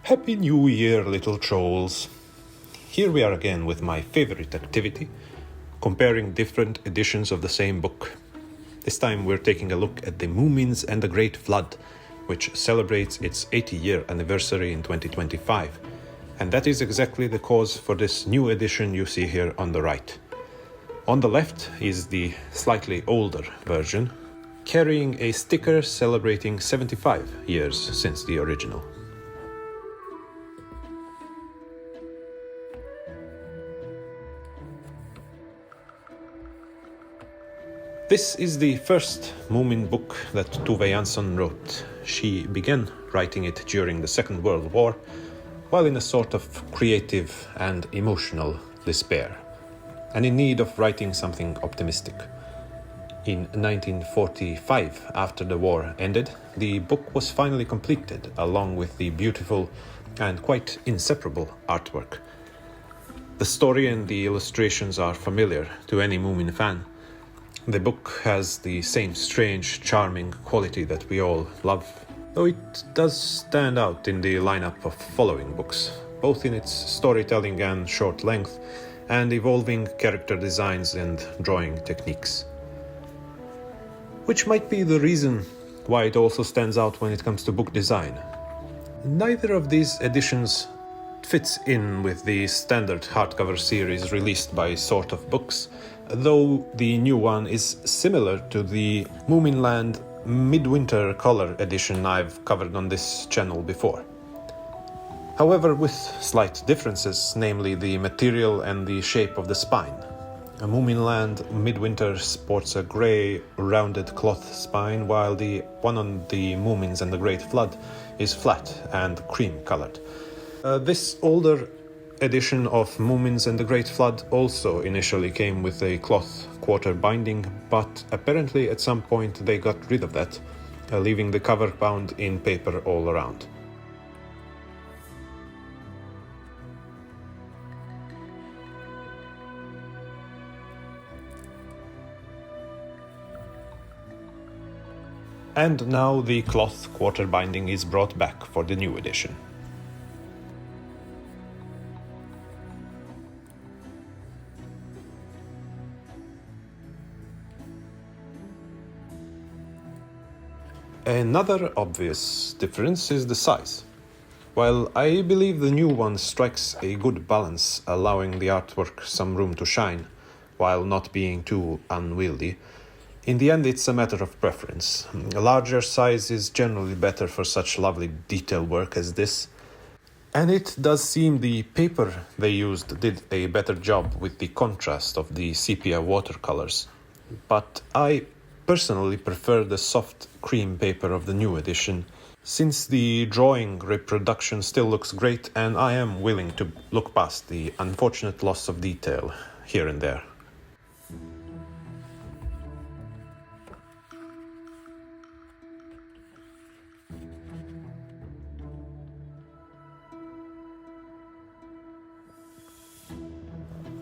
Happy New Year, little trolls. Here we are again with my favorite activity, comparing different editions of the same book. This time we're taking a look at the Moomins and the Great Flood, which celebrates its 80-year anniversary in 2025. And that is exactly the cause for this new edition you see here on the right. On the left is the slightly older version, carrying a sticker celebrating 75 years since the original. This is the first Moomin book that Tove Jansson wrote. She began writing it during the Second World War, while in a sort of creative and emotional despair, and in need of writing something optimistic. In 1945, after the war ended, the book was finally completed, along with the beautiful and quite inseparable artwork. The story and the illustrations are familiar to any Moomin fan. The book has the same strange, charming quality that we all love, though it does stand out in the lineup of following books, both in its storytelling and short length, and evolving character designs and drawing techniques. Which might be the reason why it also stands out when it comes to book design. Neither of these editions fits in with the standard hardcover series released by Sort of Books, though the new one is similar to the Moominland Midwinter Color edition I've covered on this channel before. However, with slight differences, namely the material and the shape of the spine. A Moominland Midwinter sports a grey, rounded cloth spine, while the one on the Moomins and the Great Flood is flat and cream-coloured. This older edition of Moomins and the Great Flood also initially came with a cloth quarter binding, but apparently at some point they got rid of that, leaving the cover bound in paper all around. And now the cloth quarter binding is brought back for the new edition. Another obvious difference is the size. While I believe the new one strikes a good balance, allowing the artwork some room to shine, while not being too unwieldy, in the end it's a matter of preference. A larger size is generally better for such lovely detail work as this, and it does seem the paper they used did a better job with the contrast of the sepia watercolors. But I personally prefer the soft cream paper of the new edition, since the drawing reproduction still looks great and I am willing to look past the unfortunate loss of detail here and there.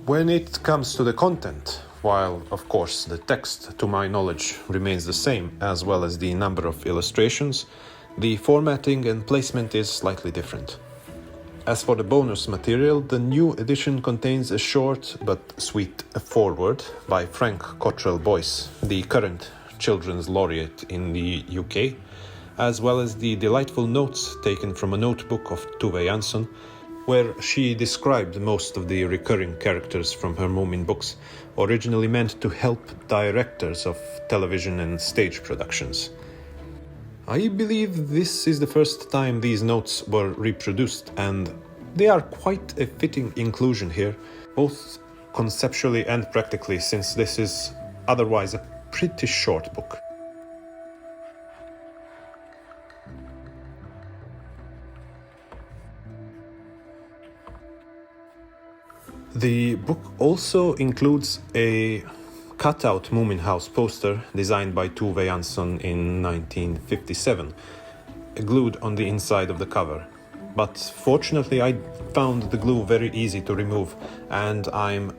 When it comes to the content, while of course the text to my knowledge remains the same, as well as the number of illustrations, the formatting and placement is slightly different. As for the bonus material, the new edition contains a short but sweet foreword by Frank Cottrell Boyce, the current Children's Laureate in the UK, as well as the delightful notes taken from a notebook of Tove Jansson, where she described most of the recurring characters from her Moomin books, originally meant to help directors of television and stage productions. I believe this is the first time these notes were reproduced, and they are quite a fitting inclusion here, both conceptually and practically, since this is otherwise a pretty short book. The book also includes a cutout Moomin house poster designed by Tove Jansson in 1957, glued on the inside of the cover. But fortunately I found the glue very easy to remove, and I'm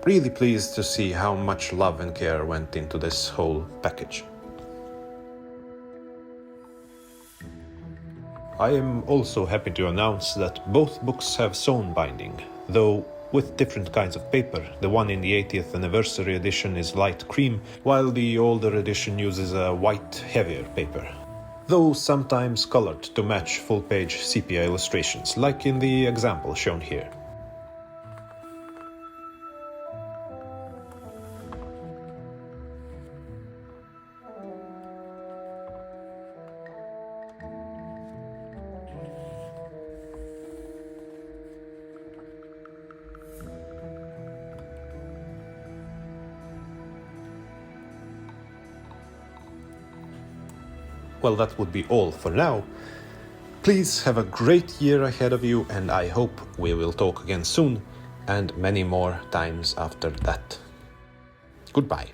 really pleased to see how much love and care went into this whole package. I am also happy to announce that both books have sewn binding, though with different kinds of paper. The one in the 80th anniversary edition is light cream, while the older edition uses a white, heavier paper, though sometimes colored to match full-page sepia illustrations, like in the example shown here. Well, that would be all for now. Please have a great year ahead of you, and I hope we will talk again soon, and many more times after that. Goodbye.